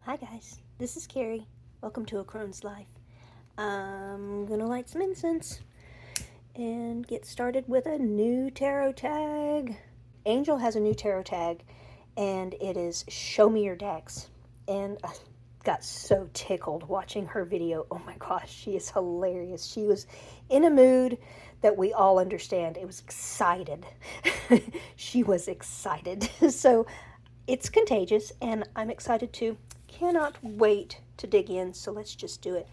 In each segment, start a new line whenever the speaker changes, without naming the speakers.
Hi guys, this is Carrie. Welcome to A Crone's Life. I'm gonna light some incense and get started with a new tarot tag. Angel has a new tarot tag and it is Show Me Your Decks. And I got so tickled watching her video. Oh my gosh, she is hilarious. She was in a mood that we all understand. It was excited. She was excited. So it's contagious and I'm excited too. Cannot wait to dig in, so let's just do it.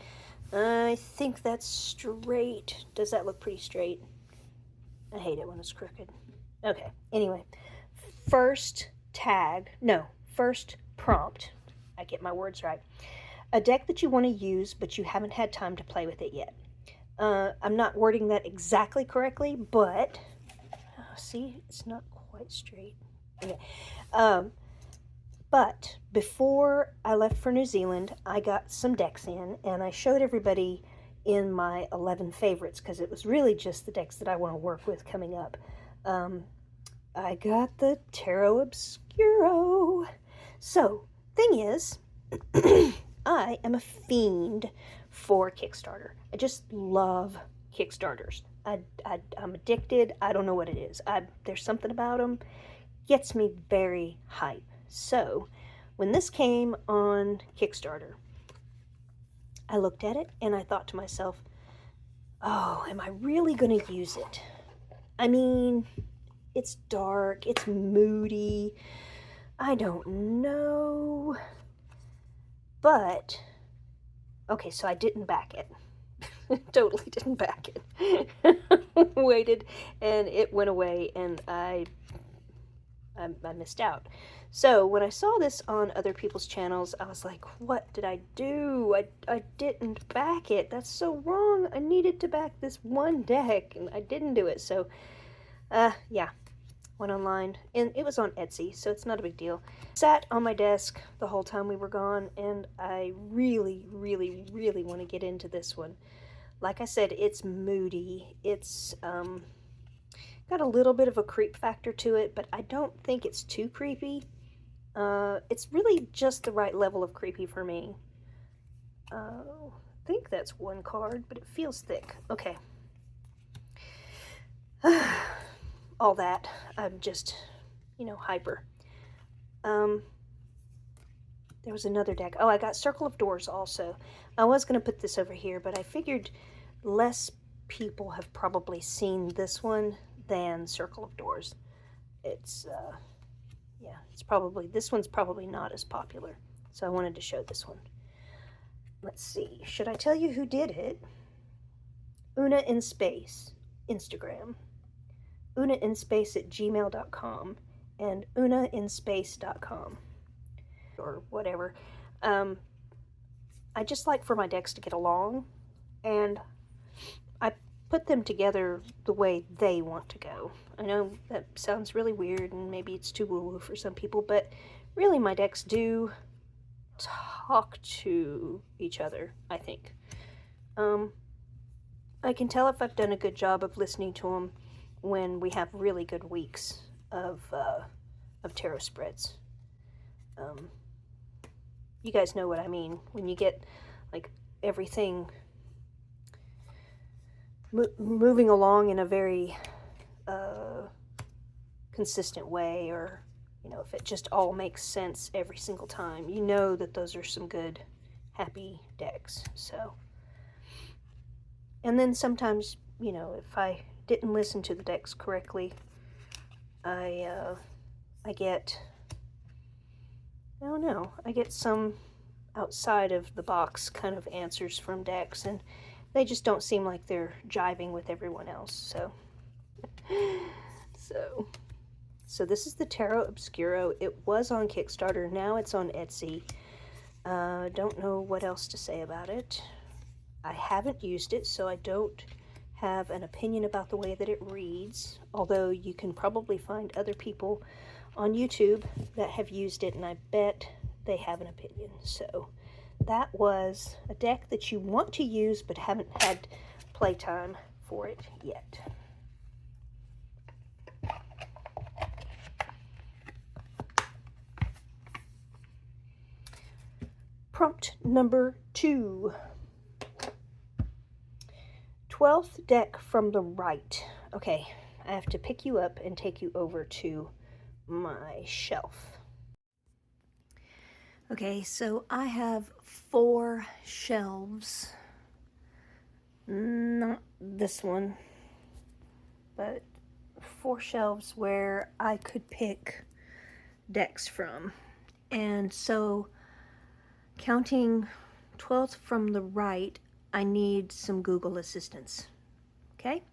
I think that's straight. Does that look pretty straight? I hate it when it's crooked. Okay, anyway. First prompt. I get my words right. A deck that you want to use, but you haven't had time to play with it yet. I'm not wording that exactly correctly, but... see, it's not quite straight. Okay. But before I left for New Zealand, I got some decks in, and I showed everybody in my 11 favorites, because it was really just the decks that I want to work with coming up. I got the Tarot Obscuro. So, thing is, I am a fiend for Kickstarter. I just love Kickstarters. I'm addicted. I don't know what it is. There's something about them. Gets me very hype. So, when this came on Kickstarter, I looked at it and I thought to myself, oh, am I really going to use it? I mean, it's dark, it's moody, I don't know. But, okay, so I didn't back it. Totally didn't back it. Waited and it went away and I missed out. So when I saw this on other people's channels, I was like, what did I do? I didn't back it. That's so wrong. I needed to back this one deck, and I didn't do it. So, yeah, went online. And it was on Etsy, so it's not a big deal. Sat on my desk the whole time we were gone, and I really, really, really want to get into this one. Like I said, it's moody. It's, got a little bit of a creep factor to it, but I don't think it's too creepy. It's really just the right level of creepy for me. I think that's one card, but it feels thick. Okay. All that. I'm just, hyper. There was another deck. Oh, I got Circle of Doors also. I was going to put this over here, but I figured less people have probably seen this one than Circle of Doors. It's, yeah, this one's probably not as popular. So I wanted to show this one. Let's see. Should I tell you who did it? Una in Space, Instagram. unainspace@gmail.com and unainspace.com or whatever. I just like for my decks to get along, and I put them together the way they want to go. I know that sounds really weird and maybe it's too woo-woo for some people, but really my decks do talk to each other, I think. I can tell if I've done a good job of listening to them when we have really good weeks of tarot spreads. You guys know what I mean. When you get, like, everything moving along in a very consistent way, or if it just all makes sense every single time, you know that those are some good happy decks. So, and then sometimes if I didn't listen to the decks correctly, I get, I don't know, I get some outside of the box kind of answers from decks, and they just don't seem like they're jiving with everyone else. So this is the Tarot Obscuro. It was on Kickstarter. Now it's on Etsy. Don't know what else to say about it. I haven't used it, so I don't have an opinion about the way that it reads, although you can probably find other people on YouTube that have used it, and I bet they have an opinion. So that was a deck that you want to use but haven't had playtime for it yet. prompt number 2. 12th deck from the right. Okay, I have to pick you up and take you over to my shelf. Okay, so I have 4 shelves. Not this one, but 4 shelves where I could pick decks from. And so, counting 12th from the right, I need some Google assistance. Okay?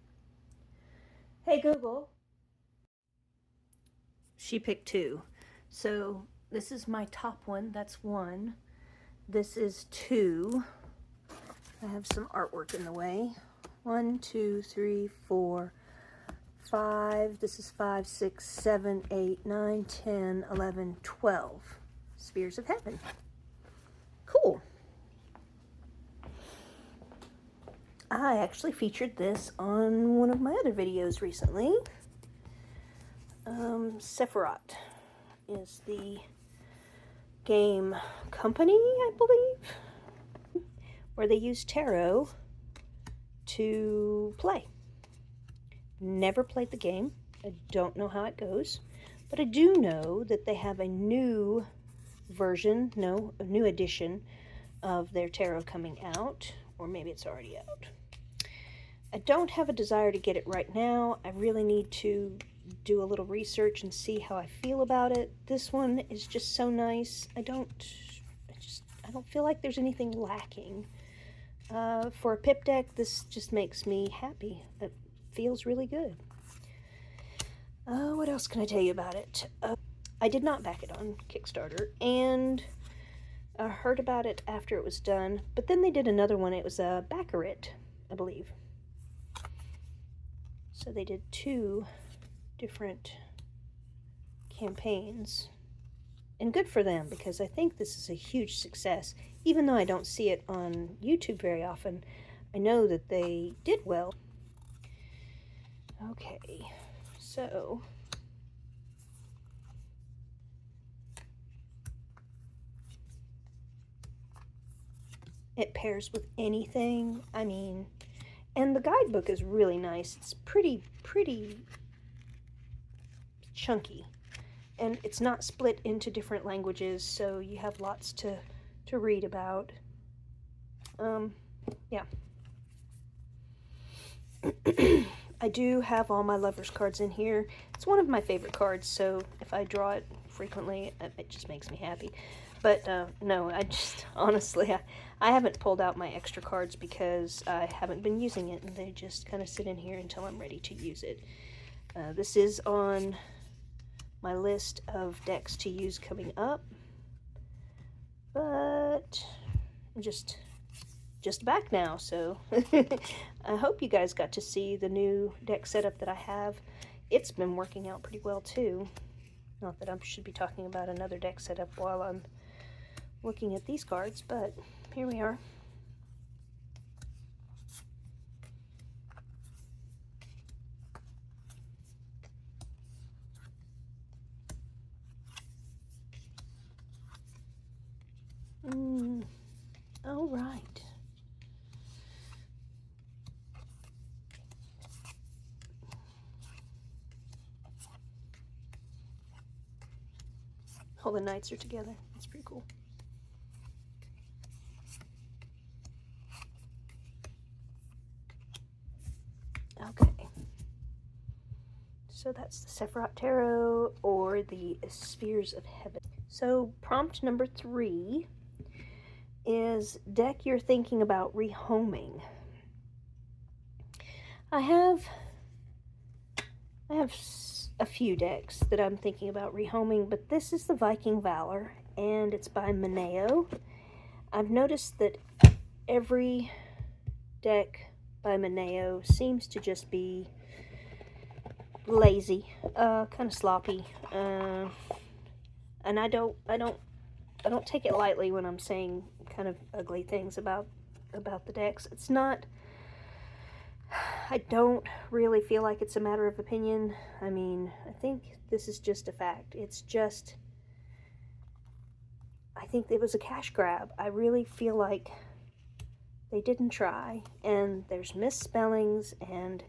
Hey Google. She picked 2. So this is my top one. That's 1. This is 2. I have some artwork in the way. 1, 2, 3, 4, 5. This is 5, 6, 7, 8, 9, 10, 11, 12. Spheres of Heaven. Cool. I actually featured this on one of my other videos recently. Sephiroth is the game company, I believe, where they use tarot to play. Never played the game. I don't know how it goes, but I do know that they have a new version, a new edition of their tarot coming out, or maybe it's already out. I don't have a desire to get it right now. I really need to do a little research and see how I feel about it. This one is just so nice. I don't feel like there's anything lacking. For a pip deck, this just makes me happy. It feels really good. What else can I tell you about it? I did not back it on Kickstarter, and I heard about it after it was done, but then they did another one. It was a backer it, I believe. So they did 2 different campaigns, and good for them, because I think this is a huge success. Even though I don't see it on YouTube very often, I know that they did well. Okay, so it pairs with anything. I mean, and the guidebook is really nice. It's pretty chunky, and it's not split into different languages, so you have lots to read about. Yeah. I do have all my lovers cards in here. It's one of my favorite cards, so if I draw it frequently, it just makes me happy. But no, honestly, I haven't pulled out my extra cards because I haven't been using it, and they just kind of sit in here until I'm ready to use it. This is on my list of decks to use coming up, but I'm just back now, so I hope you guys got to see the new deck setup that I have. It's been working out pretty well too. Not that I should be talking about another deck setup while I'm looking at these cards, but here we are. All right. All the knights are together. That's pretty cool. Okay. So that's the Sephiroth Tarot, or the Spheres of Heaven. So prompt number 3 is deck you're thinking about rehoming. I have a few decks that I'm thinking about rehoming, but this is the Viking Valor, and it's by Mineo. I've noticed that every deck by Mineo seems to just be lazy, kind of sloppy, and I don't take it lightly when I'm saying kind of ugly things about the decks. It's not, I don't really feel like it's a matter of opinion. I mean, I think this is just a fact. It's just, I think it was a cash grab. I really feel like they didn't try, and there's misspellings, and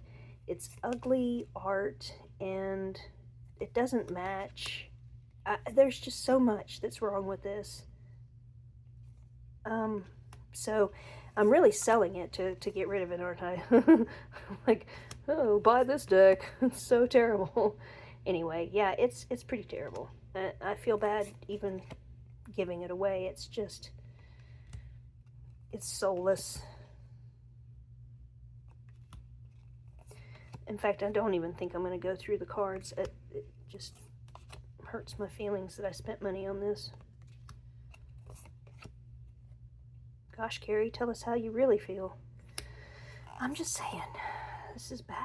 it's ugly art, and it doesn't match. There's just so much that's wrong with this. So I'm really selling it to get rid of it, aren't I? Like, oh, buy this deck. It's so terrible. Anyway, yeah, it's pretty terrible. I feel bad even giving it away. It's just, it's soulless. In fact, I don't even think I'm going to go through the cards. It just hurts my feelings that I spent money on this. Gosh, Carrie, tell us how you really feel. I'm just saying, this is bad.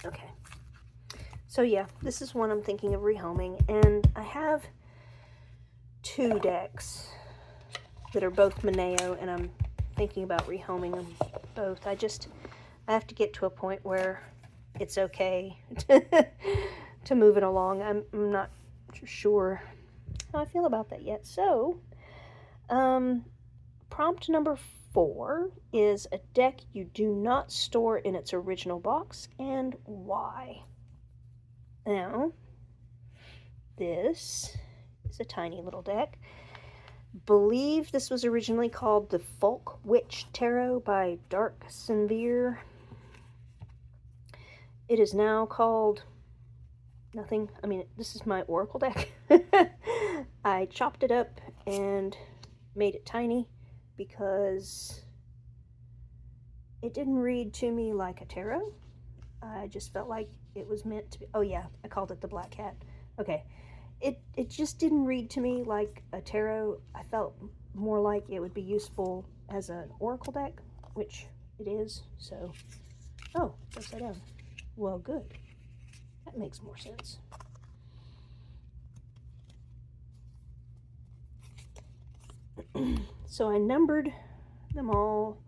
Okay. So yeah, this is one I'm thinking of rehoming, and I have 2 decks that are both Moneo, and I'm thinking about rehoming them both. I have to get to a point where it's okay to move it along. I'm not sure how I feel about that yet. So, prompt number 4 is a deck you do not store in its original box, and why? Now, this is a tiny little deck. Believe this was originally called the Folk Witch Tarot by Dark Sinvir. It is now called nothing. I mean, this is my Oracle deck. I chopped it up and made it tiny because it didn't read to me like a tarot. I just felt like it was meant to be. Oh yeah, I called it the Black Cat. Okay. It just didn't read to me like a tarot. I felt more like it would be useful as an Oracle deck, which it is. So, oh, upside down. Well, good. That makes more sense. So I numbered them all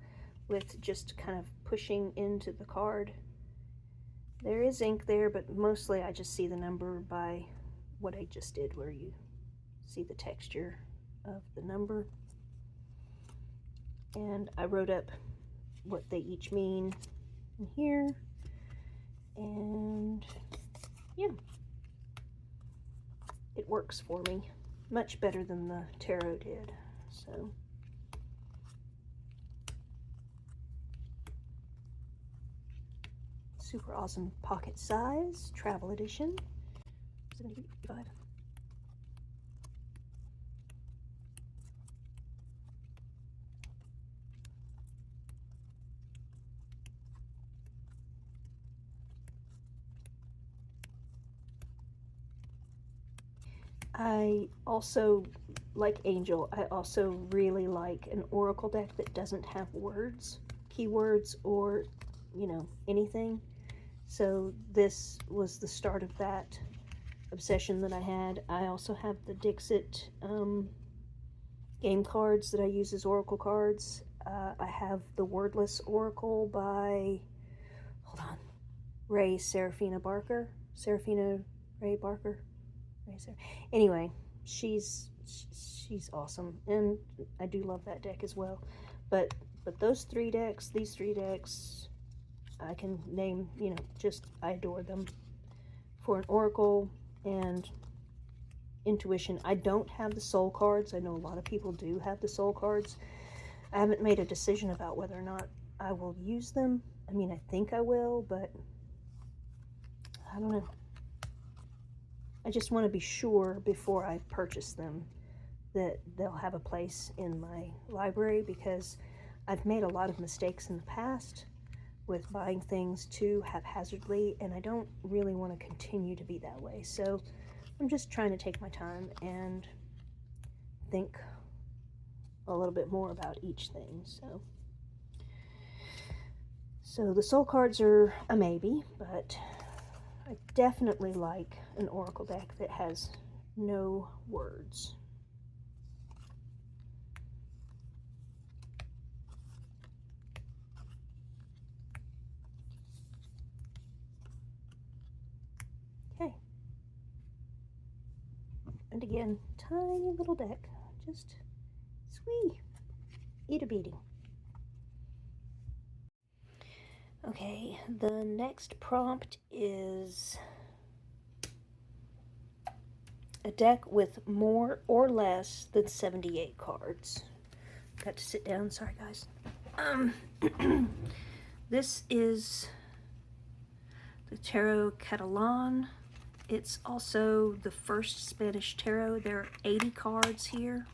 with just kind of pushing into the card. There is ink there, but mostly I just see the number by what I just did, where you see the texture of the number. And I wrote up what they each mean in here. And yeah, it works for me much better than the tarot did. So super awesome pocket size, travel edition. 75. I also, like Angel, I also really like an Oracle deck that doesn't have words, keywords, or, you know, anything. So this was the start of that obsession that I had. I also have the Dixit game cards that I use as Oracle cards. I have the Wordless Oracle by, hold on, Serafina Ray Barker. Anyway, she's awesome, and I do love that deck as well. But these 3 decks, I can name, you know, just I adore them. For an Oracle and Intuition, I don't have the Soul cards. I know a lot of people do have the Soul cards. I haven't made a decision about whether or not I will use them. I mean, I think I will, but I don't know. I just want to be sure before I purchase them that they'll have a place in my library, because I've made a lot of mistakes in the past with buying things too haphazardly, and I don't really want to continue to be that way. So I'm just trying to take my time and think a little bit more about each thing. So the Soul cards are a maybe, but I definitely like an Oracle deck that has no words. again. Tiny little deck. Just sweet. Itty bitty. Okay, the next prompt is a deck with more or less than 78 cards. Got to sit down, sorry guys. This is the Tarot Catalon. It's also the first Spanish tarot. There are 80 cards here.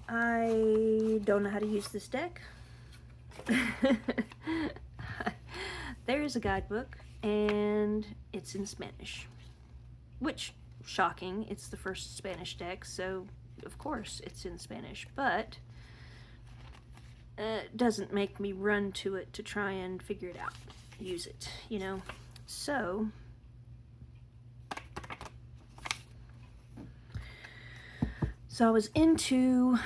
I don't know how to use this deck. There's a guidebook, and it's in Spanish. Which, shocking, it's the first Spanish deck, so of course it's in Spanish, but it doesn't make me run to it to try and figure it out, use it, you know. So I was into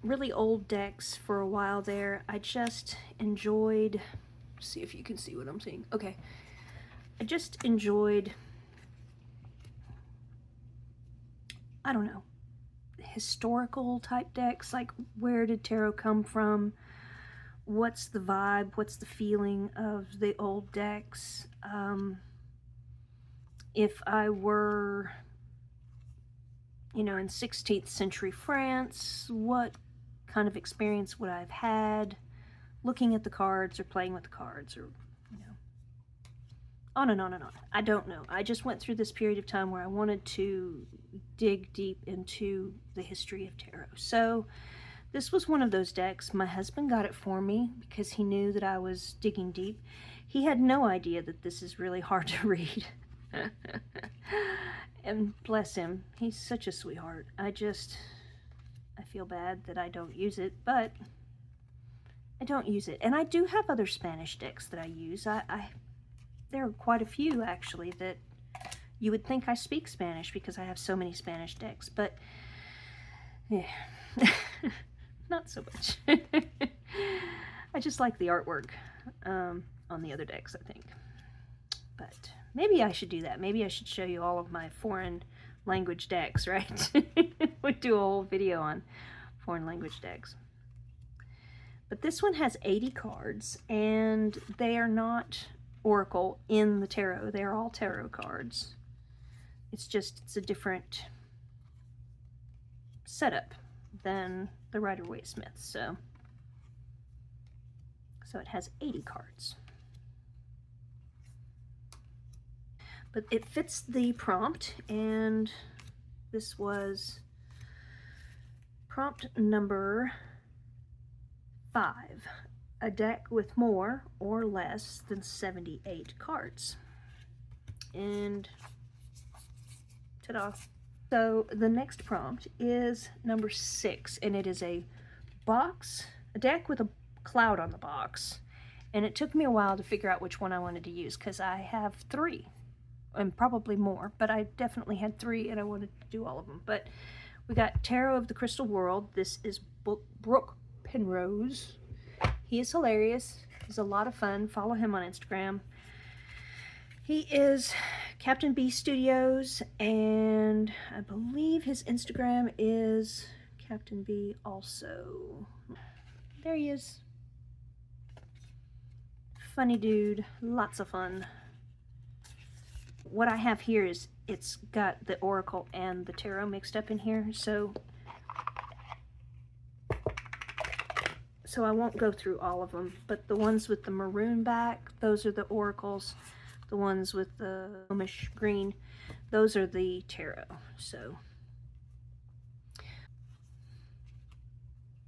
really old decks for a while there. I just enjoyed, see if you can see what I'm seeing. Okay, I just enjoyed, I don't know, historical type decks, like where did tarot come from, what's the vibe, what's the feeling of the old decks. If I were, you know, in 16th century France, what kind of experience would I have had looking at the cards or playing with the cards, or, you know, on and on and on. I don't know. I just went through this period of time where I wanted to dig deep into the history of tarot. So this was one of those decks. My husband got it for me because he knew that I was digging deep. He had no idea that this is really hard to read. And bless him, he's such a sweetheart. I feel bad that I don't use it, but I don't use it. And I do have other Spanish decks that I use. There are quite a few, actually, that you would think I speak Spanish because I have so many Spanish decks, but yeah, not so much. I just like the artwork on the other decks, I think. But maybe I should do that. Maybe I should show you all of my foreign language decks, right? We'd do a whole video on foreign language decks. But this one has 80 cards, and they are not oracle in the tarot. They are all tarot cards. It's a different setup than the Rider-Waite-Smith. So it has 80 cards. But it fits the prompt, and this was prompt number 5, a deck with more or less than 78 cards. And ta-da. So the next prompt is number 6, and it is a deck with a cloud on the box. And it took me a while to figure out which one I wanted to use, because I have 3. And probably more, but I definitely had 3 and I wanted to do all of them. But we got Tarot of the Crystal World. This is Brooke Penrose. He is hilarious. He's a lot of fun. Follow him on Instagram. He is Captain B Studios, and I believe his Instagram is Captain B also. There he is. Funny dude. Lots of fun. What I have here is it's got the oracle and the tarot mixed up in here, so I won't go through all of them, but the ones with the maroon back, those are the oracles. The ones with the homish green, those are the tarot. So,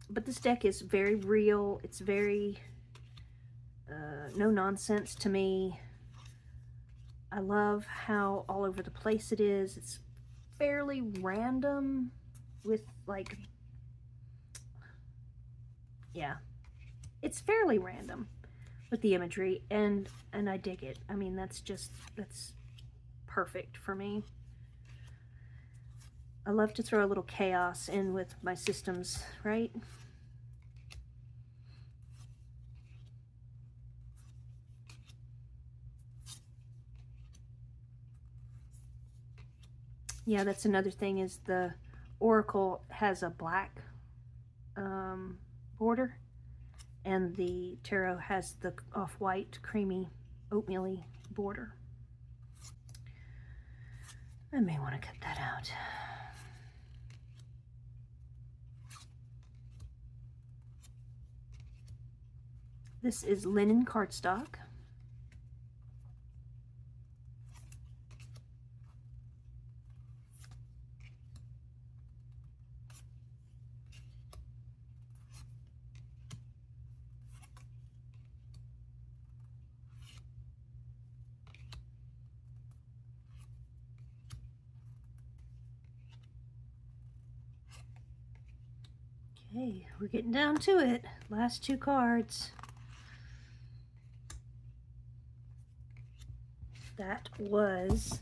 but this deck is very real. It's very no nonsense to me. I love how all over the place it is. It's fairly random with, like, yeah, it's fairly random with the imagery, and I dig it. I mean, that's perfect for me. I love to throw a little chaos in with my systems, right? Yeah, that's another thing, is the Oracle has a black border, and the Tarot has the off-white, creamy, oatmeal-y border. I may want to cut that out. This is linen cardstock. Okay, we're getting down to it. Last two cards. That was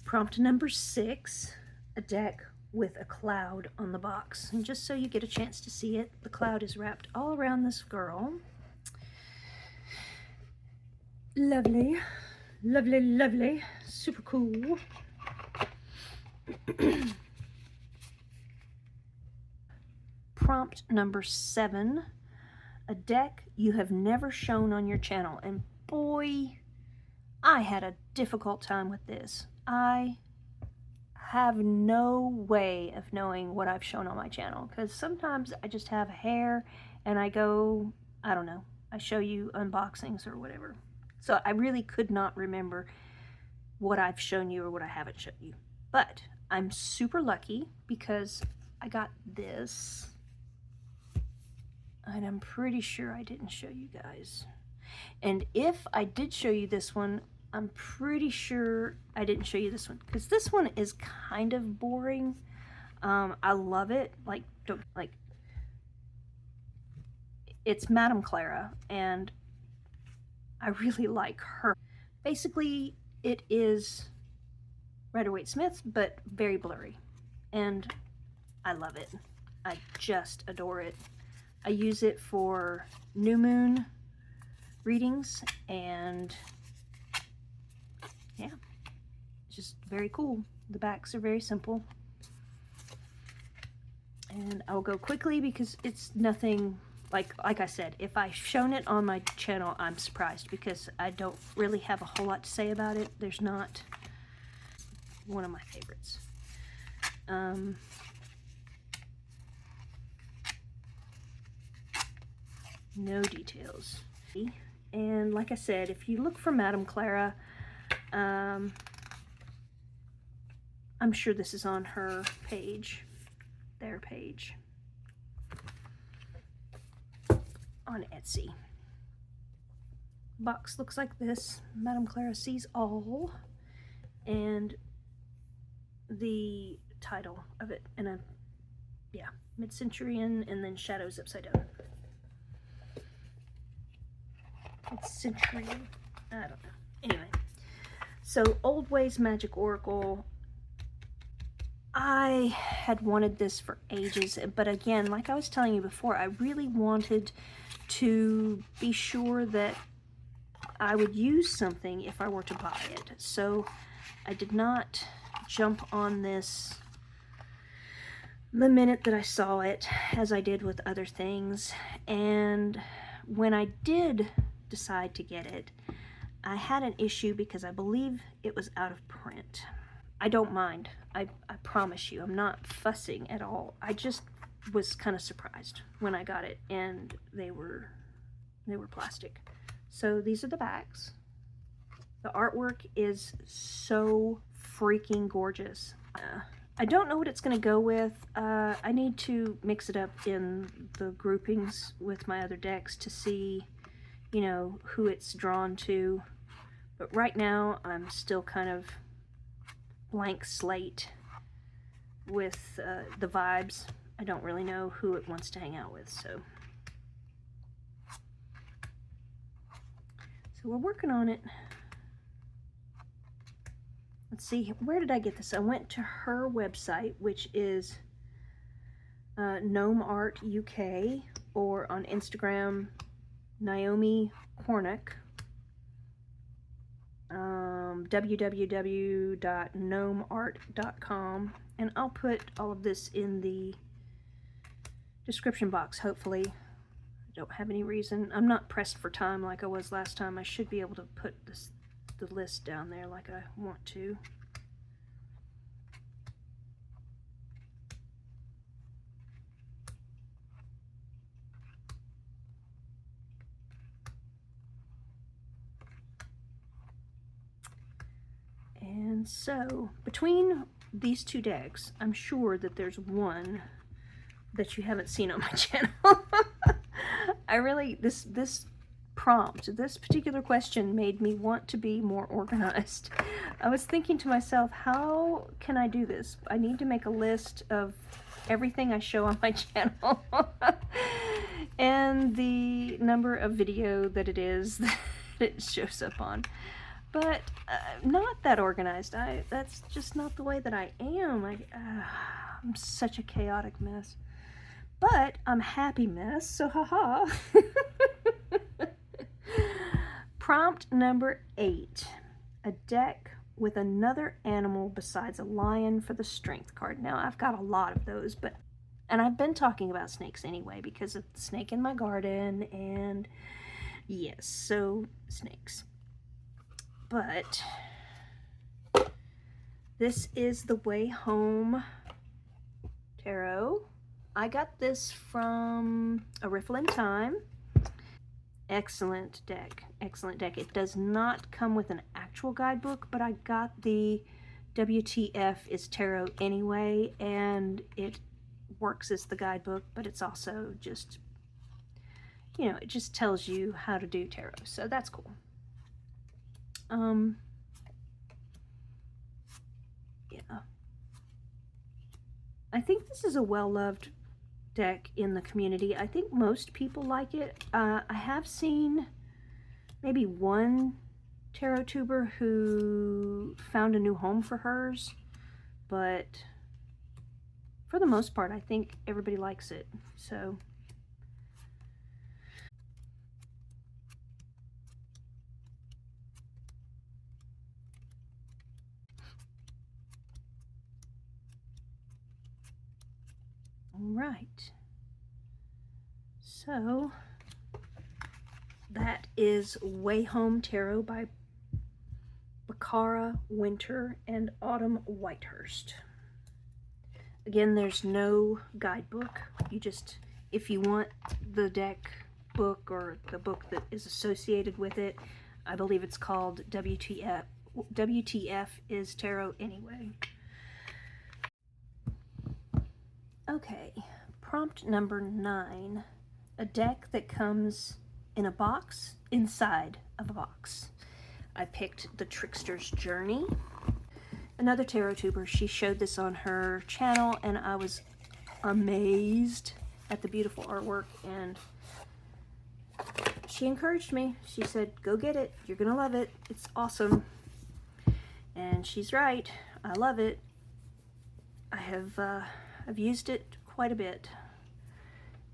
prompt number 6, a deck with a cloud on the box. And just so you get a chance to see it, the cloud is wrapped all around this girl. Lovely, lovely, lovely, super cool. Prompt number 7, a deck you have never shown on your channel. And boy, I had a difficult time with this. I have no way of knowing what I've shown on my channel, because sometimes I just have hair and I go, I don't know, I show you unboxings or whatever. So I really could not remember what I've shown you or what I haven't shown you. But I'm super lucky because I got this, and I'm pretty sure I didn't show you guys. And if I did show you this one, I'm pretty sure I didn't show you this one, because this one is kind of boring. I love it. Like, it's Madame Clara, and I really like her. Basically, it is Rider-Waite-Smith, but very blurry, and I love it. I just adore it. I use it for new moon readings, and yeah, just very cool. The backs are very simple, and I'll go quickly because it's nothing, like I said, if I've shown it on my channel, I'm surprised because I don't really have a whole lot to say about it. There's not one of my favorites. No details. And like I said, if you look for Madame Clara, I'm sure this is on her page, their page, on Etsy. Box looks like this. Madame Clara sees all, and the title of it, and a, yeah, mid-centurion, and then shadows upside down. It's centurion, I don't know. Anyway, so Old Ways Magic Oracle. I had wanted this for ages, but again, like I was telling you before, I really wanted to be sure that I would use something if I were to buy it. So I did not jump on this the minute that I saw it, as I did with other things. And when I did decide to get it, I had an issue because I believe it was out of print. I don't mind. I promise you, I'm not fussing at all. I just was kind of surprised when I got it, and they were plastic. So these are the backs. The artwork is so freaking gorgeous. I don't know what it's going to go with. I need to mix it up in the groupings with my other decks to see, you know, who it's drawn to. But right now, I'm still kind of blank slate with the vibes. I don't really know who it wants to hang out with, so we're working on it. Let's see, where did I get this? I went to her website, which is Gnome Art UK, or on Instagram, Naomi Cornick. www.gnomeart.com, and I'll put all of this in the description box, hopefully. I don't have any reason. I'm not pressed for time like I was last time. I should be able to put the list down there like I want to. And so, between these two decks, I'm sure that there's one that you haven't seen on my channel. I really, this prompt, this particular question made me want to be more organized. I was thinking to myself, how can I do this? I need to make a list of everything I show on my channel and the number of video that it is that it shows up on. But not that organized. That's just not the way that I am. I'm such a chaotic mess. But I'm a happy mess, so haha. Prompt number 8. A deck with another animal besides a lion for the strength card. Now, I've got a lot of those, and I've been talking about snakes anyway because of the snake in my garden, and yes, so snakes. But this is the Way Home Tarot. I got this from A Riffle in Time. Excellent deck. Excellent deck. It does not come with an actual guidebook, but I got the WTF is Tarot anyway, and it works as the guidebook, but it's also just, you know, it just tells you how to do tarot, so that's cool. Yeah. I think this is a well-loved deck in the community. I think most people like it. I have seen maybe one Tarotuber who found a new home for hers, but for the most part, I think everybody likes it, so. Alright, so that is Way Home Tarot by Baccara, Winter, and Autumn Whitehurst. Again, there's no guidebook. You just, if you want the deck book or the book that is associated with it, I believe it's called WTF. WTF is Tarot anyway. Okay, prompt number 9. A deck that comes in a box inside of a box. I picked The Trickster's Journey. Another Tarotuber, she showed this on her channel, and I was amazed at the beautiful artwork, and she encouraged me. She said, go get it, you're gonna love it, it's awesome. And she's right, I love it. I've used it quite a bit,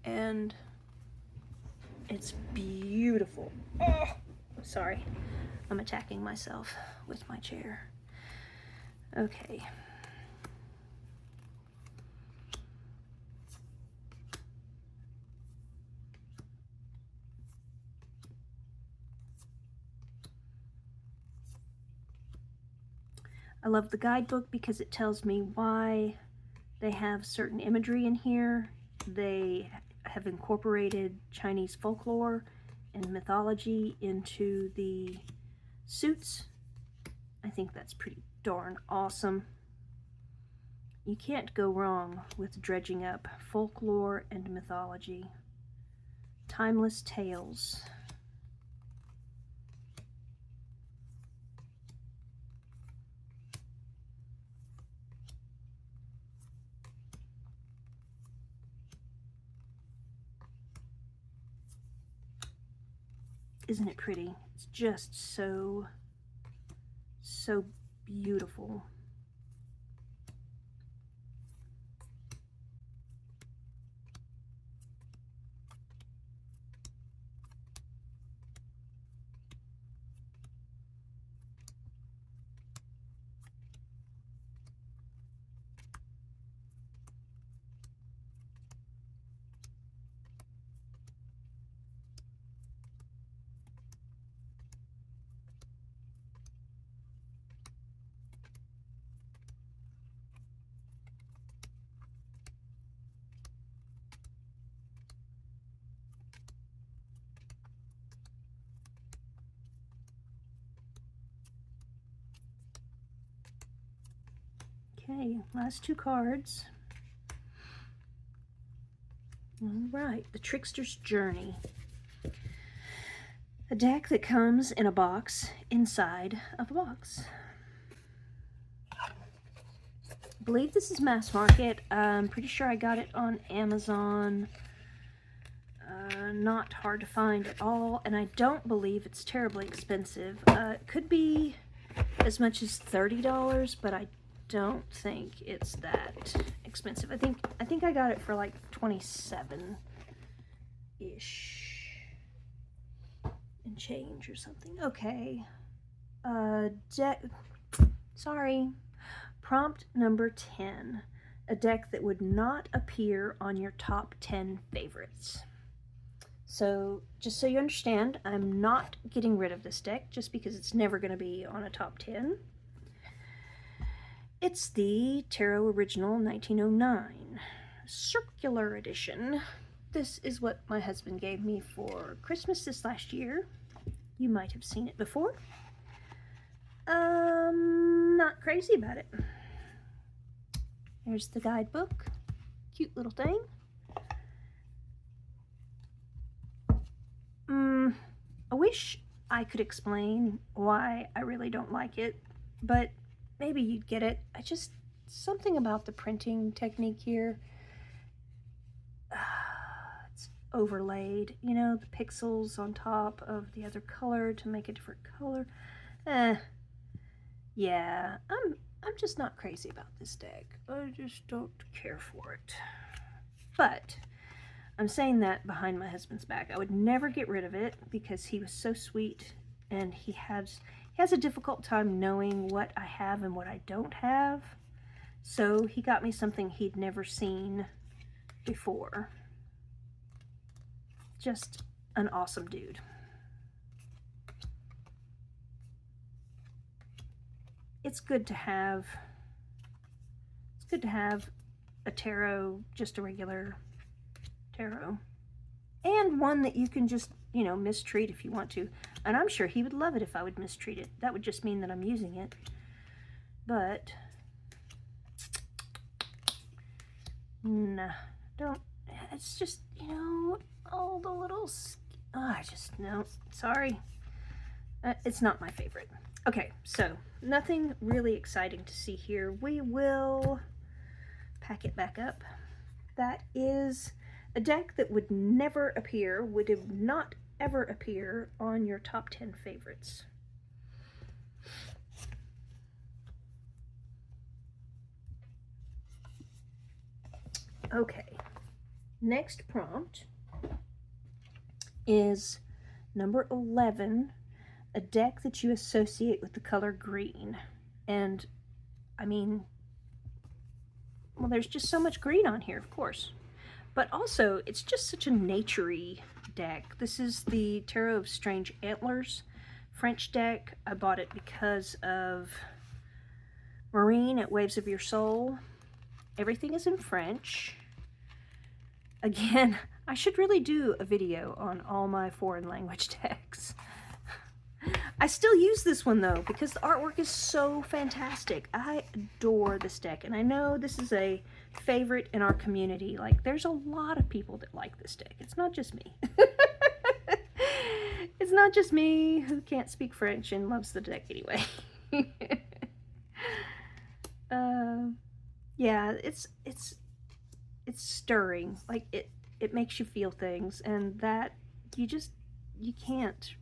and it's beautiful. Oh, sorry, I'm attacking myself with my chair. Okay. I love the guidebook because it tells me why they have certain imagery in here. They have incorporated Chinese folklore and mythology into the suits. I think that's pretty darn awesome. You can't go wrong with dredging up folklore and mythology. Timeless tales. Isn't it pretty? It's just so beautiful. Okay, last two cards. All right, the Trickster's Journey. A deck that comes in a box inside of a box. I believe this is mass market. I'm pretty sure I got it on Amazon. Not hard to find at all, and I don't believe it's terribly expensive. It could be as much as $30, but I don't think it's that expensive. I think I got it for like 27-ish and change or something. Okay. Sorry. Prompt number 10. A deck that would not appear on your top 10 favorites. So, just so you understand, I'm not getting rid of this deck just because it's never going to be on a top 10. It's the Tarot Original 1909 Circular Edition. This is what my husband gave me for Christmas this last year. You might have seen it before. Not crazy about it. There's the guidebook. Cute little thing. I wish I could explain why I really don't like it, but maybe you'd get it. Something about the printing technique here. It's overlaid, you know, the pixels on top of the other color to make a different color. Yeah, I'm just not crazy about this deck. I just don't care for it. But I'm saying that behind my husband's back. I would never get rid of it because he was so sweet, and he has a difficult time knowing what I have and what I don't have. So he got me something he'd never seen before. Just an awesome dude. It's good to have a tarot, just a regular tarot, and one that you can just, you know, mistreat if you want to. And I'm sure he would love it if I would mistreat it. That would just mean that I'm using it. But nah, don't. It's just, you know, all the little, no, sorry. It's not my favorite. Okay, so nothing really exciting to see here. We will pack it back up. That is a deck that would never appear, would not ever appear on your top 10 favorites. Okay, next prompt is number 11, a deck that you associate with the color green. And I mean, well, there's just so much green on here, of course. But also, it's just such a naturey deck. This is the Tarot of Strange Antlers French deck. I bought it because of Maureen at Waves of Your Soul. Everything is in French. Again, I should really do a video on all my foreign language decks. I still use this one though because the artwork is so fantastic. I adore this deck, and I know this is a favorite in our community. Like, there's a lot of people that like this deck. It's not just me. It's not just me who can't speak French and loves the deck anyway. Yeah, it's stirring. Like, it makes you feel things, and that you can't,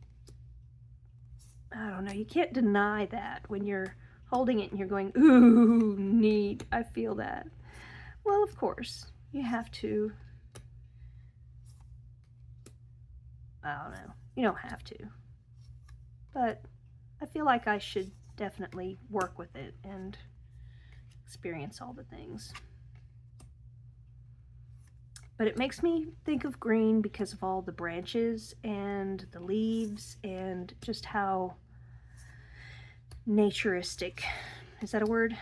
I don't know, you can't deny that when you're holding it and you're going, ooh, neat, I feel that. Well, of course, you have to, I don't know, you don't have to, but I feel like I should definitely work with it and experience all the things. But it makes me think of green because of all the branches and the leaves and just how naturistic, is that a word?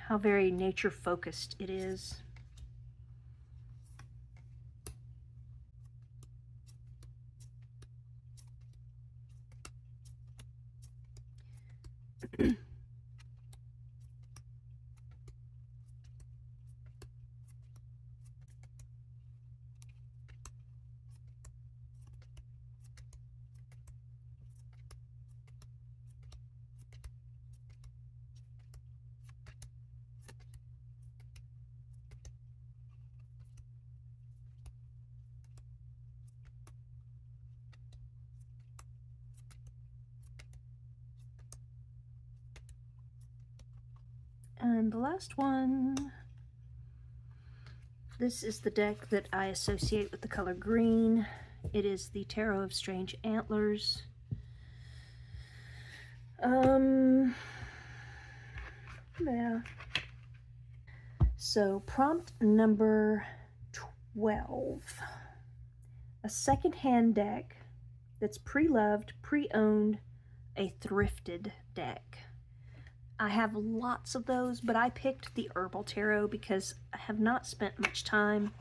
How very nature focused it is. And the last one. This is the deck that I associate with the color green. It is the Tarot of Strange Antlers. Yeah. So prompt number 12. A secondhand deck that's pre-loved, pre-owned, a thrifted deck. I have lots of those, but I picked the Herbal Tarot because I have not spent much time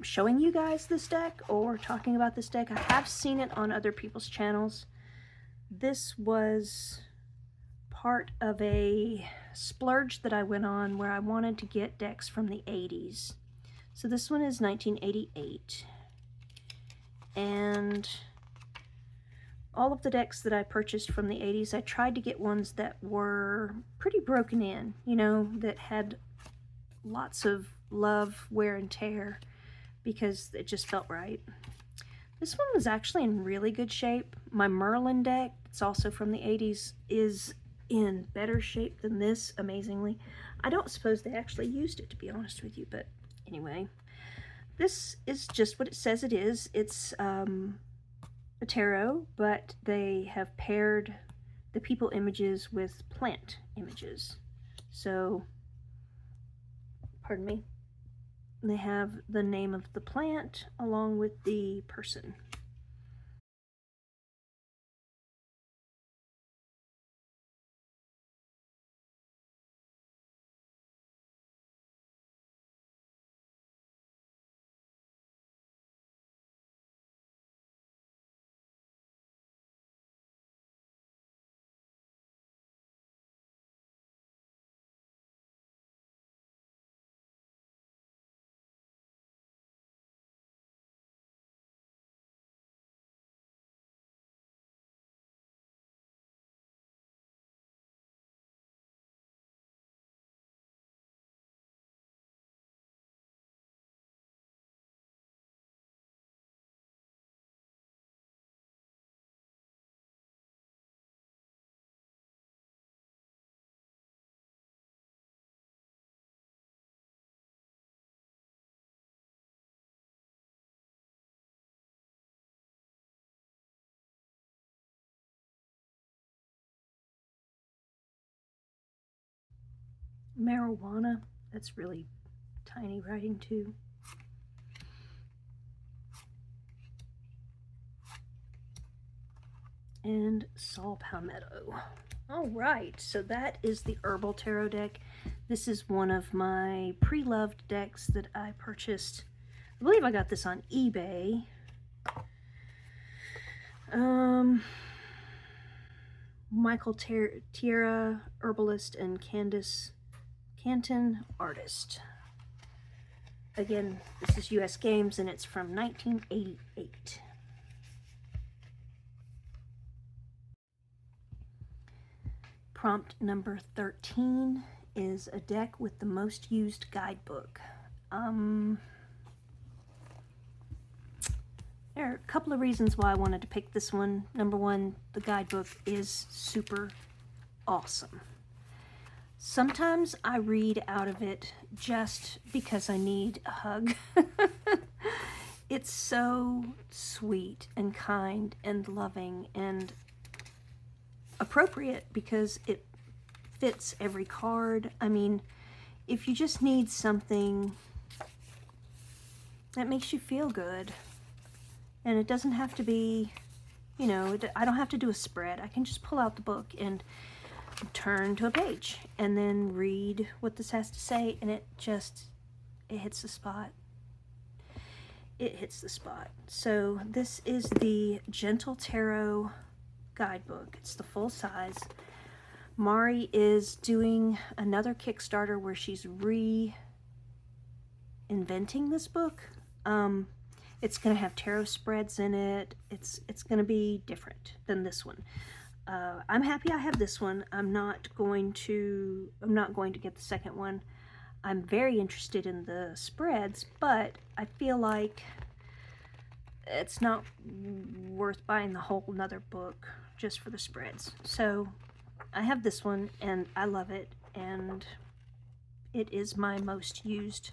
showing you guys this deck or talking about this deck. I have seen it on other people's channels. This was part of a splurge that I went on where I wanted to get decks from the 80s. So this one is 1988. And all of the decks that I purchased from the 80s, I tried to get ones that were pretty broken in, you know, that had lots of love, wear, and tear, because it just felt right. This one was actually in really good shape. My Merlin deck, it's also from the 80s, is in better shape than this, amazingly. I don't suppose they actually used it, to be honest with you, but anyway. This is just what it says it is. It's a tarot, but they have paired the people images with plant images. So, pardon me, they have the name of the plant along with the person. Marijuana, that's really tiny writing too. And Saul Palmetto. All right, so that is the Herbal Tarot deck. This is one of my pre-loved decks that I purchased. I believe I got this on eBay. Michael Tierra, herbalist, and Candace Canton, artist. Again, this is US Games, and it's from 1988. Prompt number 13 is a deck with the most used guidebook. There are a couple of reasons why I wanted to pick this one. Number one, the guidebook is super awesome. Sometimes I read out of it just because I need a hug. It's so sweet and kind and loving and appropriate because it fits every card. I mean, if you just need something that makes you feel good, and it doesn't have to be, you know, I don't have to do a spread. I can just pull out the book and turn to a page and then read what this has to say, and it hits the spot. It hits the spot. So this is the Gentle Tarot guidebook. It's the full size. Mari is doing another Kickstarter where she's reinventing this book. It's going to have tarot spreads in it. It's going to be different than this one. I'm happy I have this one. I'm not going to get the second one. I'm very interested in the spreads, but I feel like it's not worth buying the whole another book just for the spreads. So I have this one and I love it, and it is my most used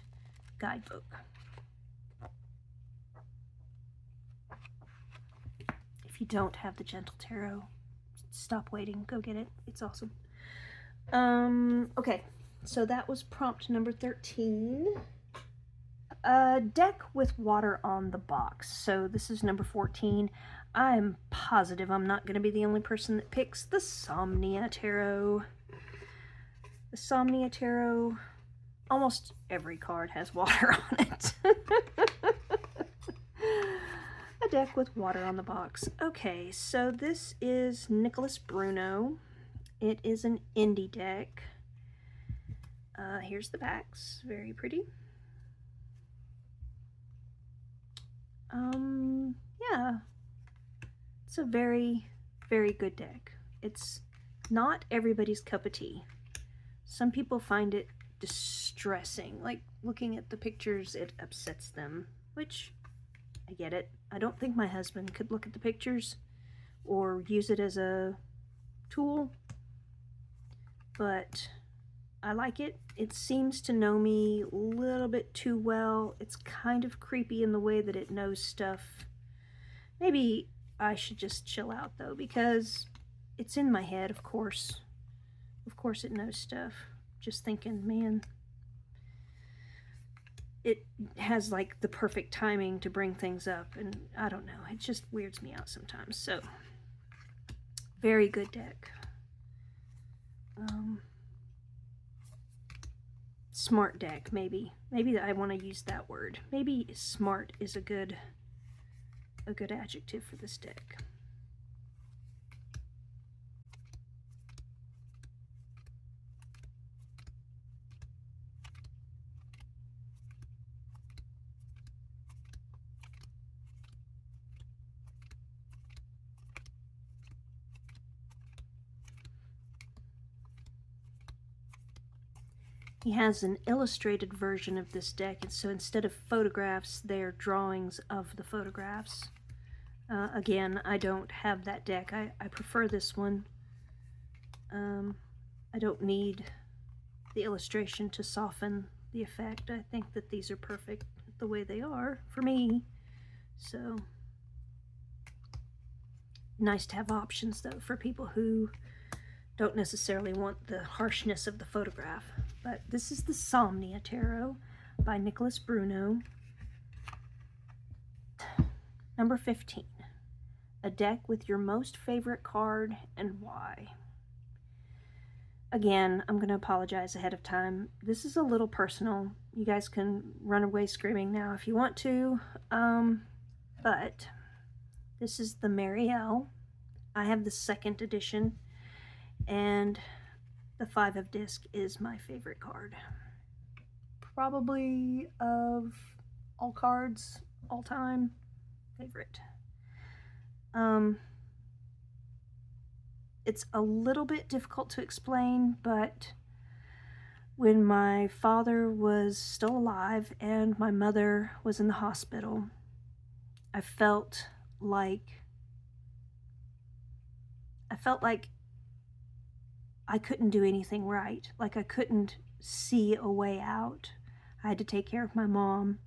guidebook. If you don't have the Gentle Tarot, stop waiting, go get it. It's awesome. Okay, so that was prompt number 13. A deck with water on the box. So this is number 14. I'm positive I'm not going to be the only person that picks the Somnia Tarot. The Somnia Tarot, almost every card has water on it. A deck with water on the box. Okay, so this is Nicholas Bruno. It is an indie deck. Here's the backs, very pretty. Yeah, it's a very, very good deck. It's not everybody's cup of tea. Some people find it distressing, like looking at the pictures, it upsets them, which I get it. I don't think my husband could look at the pictures or use it as a tool, but I like it. It seems to know me a little bit too well. It's kind of creepy in the way that it knows stuff. Maybe I should just chill out though, because it's in my head, of course. Of course it knows stuff. Just thinking, man, it has like the perfect timing to bring things up, and I don't know, it just weirds me out sometimes. So, very good deck. Smart deck, maybe. Maybe I want to use that word. Maybe smart is a good adjective for this deck. He has an illustrated version of this deck, and so instead of photographs, they're drawings of the photographs. Again, I don't have that deck. I prefer this one. I don't need the illustration to soften the effect. I think that these are perfect the way they are for me. So, nice to have options though for people who don't necessarily want the harshness of the photograph. But this is the Somnia Tarot by Nicholas Bruno. Number 15. A deck with your most favorite card and why. Again, I'm going to apologize ahead of time. This is a little personal. You guys can run away screaming now if you want to. But this is the Marielle. I have the second edition, and the 5 of disc is my favorite card. Probably of all cards, all time, favorite. It's a little bit difficult to explain, but when my father was still alive and my mother was in the hospital, I felt like I couldn't do anything right. Like I couldn't see a way out. I had to take care of my mom,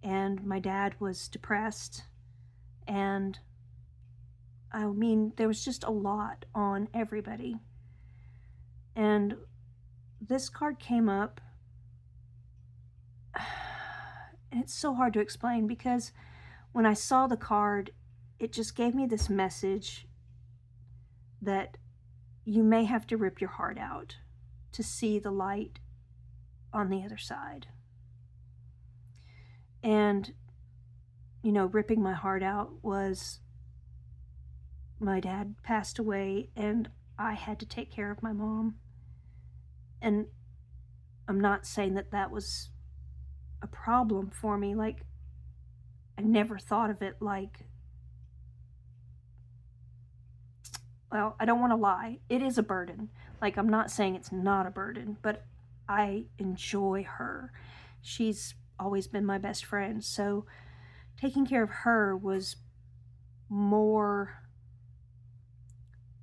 and my dad was depressed, and I mean, there was just a lot on everybody. And this card came up, and it's so hard to explain because when I saw the card, it just gave me this message that you may have to rip your heart out to see the light on the other side. And, you know, ripping my heart out was my dad passed away and I had to take care of my mom. And I'm not saying that that was a problem for me. Like, I never thought of it like, well, I don't want to lie. It is a burden. Like, I'm not saying it's not a burden, but I enjoy her. She's always been my best friend. So taking care of her was more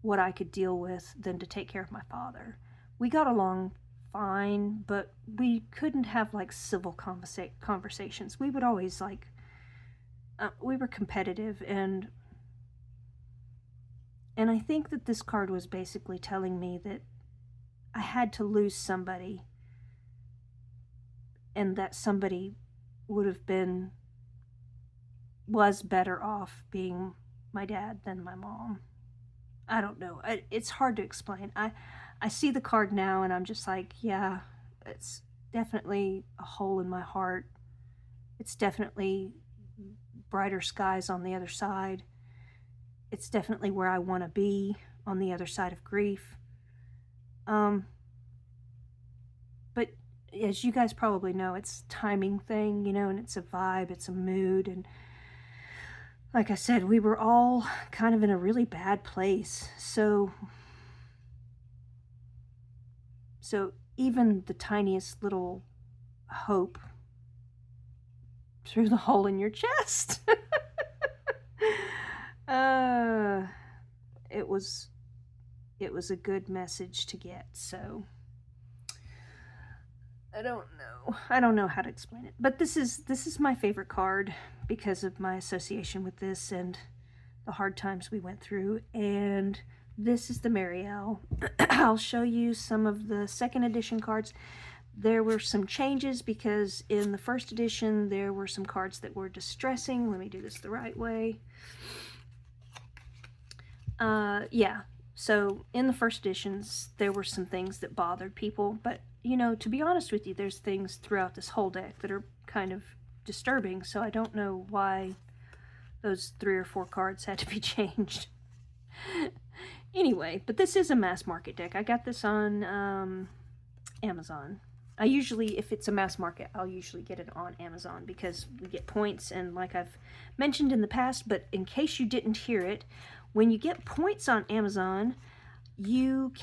what I could deal with than to take care of my father. We got along fine, but we couldn't have like civil conversations. We would always like, we were competitive, and I think that this card was basically telling me that I had to lose somebody, and that somebody would have was better off being my dad than my mom. I don't know. It's hard to explain. I see the card now and I'm just like, yeah, it's definitely a hole in my heart. It's definitely brighter skies on the other side. It's definitely where I want to be, on the other side of grief. But as you guys probably know, it's a timing thing, you know, and it's a vibe, it's a mood. And like I said, we were all kind of in a really bad place. So even the tiniest little hope through the hole in your chest. It was a good message to get. So I don't know how to explain it, but this is my favorite card because of my association with this and the hard times we went through. And this is the Marielle. I'll show you some of the second edition cards. There were some changes because in the first edition there were some cards that were distressing. Let me do this the right way. Yeah, so in the first editions there were some things that bothered people, but you know, to be honest with you, there's things throughout this whole deck that are kind of disturbing, so I don't know why those 3 or 4 cards had to be changed. Anyway, but this is a mass market deck. I got this on Amazon. I usually, if it's a mass market, I'll usually get it on Amazon because we get points, and like I've mentioned in the past, but in case you didn't hear it, when you get points on Amazon, you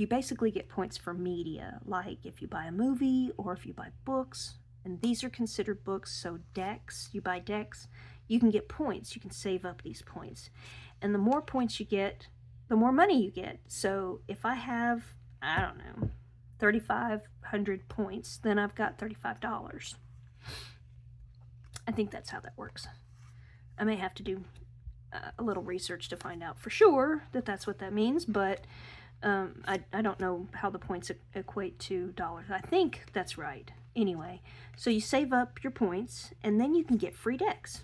basically get points for media, like if you buy a movie or if you buy books, and these are considered books, so decks, you buy decks, you can get points, you can save up these points, and the more points you get, the more money you get. So if I have, I don't know, 3,500 points, then I've got $35. I think that's how that works. I may have to do a little research to find out for sure that that's what that means, but I don't know how the points equate to dollars. I think that's right. Anyway, so you save up your points, and then you can get free decks.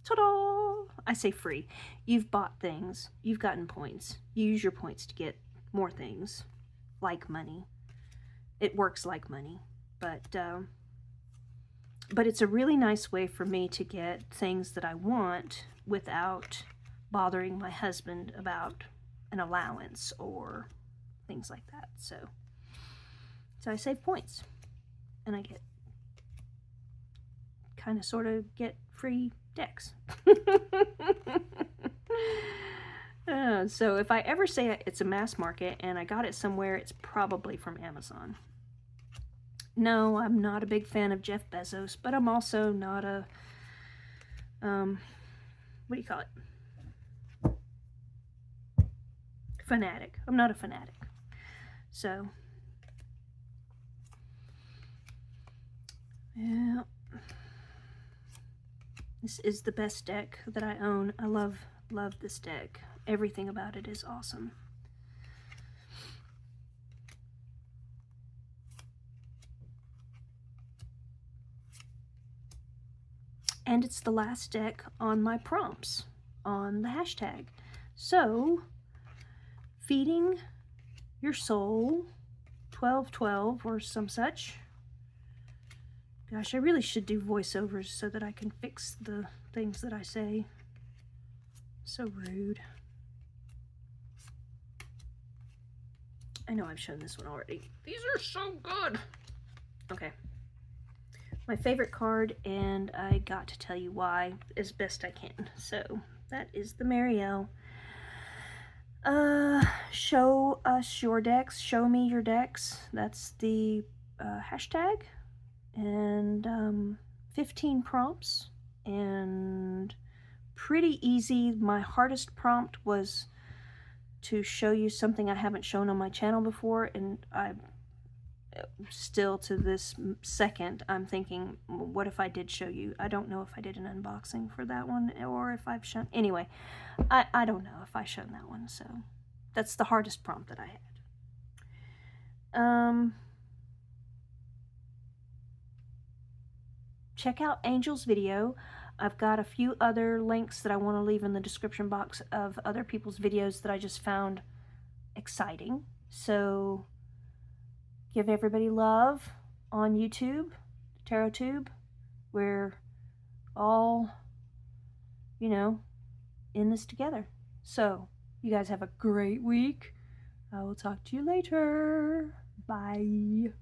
Ta-da! I say free. You've bought things. You've gotten points. You use your points to get more things, like money. It works like money, but it's a really nice way for me to get things that I want without bothering my husband about an allowance or things like that. So I save points, and I get kind of sort of get free decks. So if I ever say it's a mass market and I got it somewhere, it's probably from Amazon. No, I'm not a big fan of Jeff Bezos, but I'm also not a, what do you call it? Fanatic. I'm not a fanatic. So, yeah. This is the best deck that I own. I love this deck. Everything about it is awesome. And it's the last deck on my prompts on the hashtag. So, feeding your soul 1212 or some such. Gosh, I really should do voiceovers so that I can fix the things that I say. So rude. I know I've shown this one already. These are so good. Okay. My favorite card, and I got to tell you why as best I can. So that is the Marielle. Show us your decks. Show me your decks. That's the hashtag. And 15 prompts, and pretty easy. My hardest prompt was to show you something I haven't shown on my channel before, and I still to this second I'm thinking, what if I did show you? I don't know if I did an unboxing for that one or if I've shown. Anyway, I don't know if I shown that one, so that's the hardest prompt that I had. Check out Angel's video. I've got a few other links that I want to leave in the description box of other people's videos that I just found exciting. So give everybody love on YouTube, Tarotube. We're all, you know, in this together. So you guys have a great week. I will talk to you later. Bye.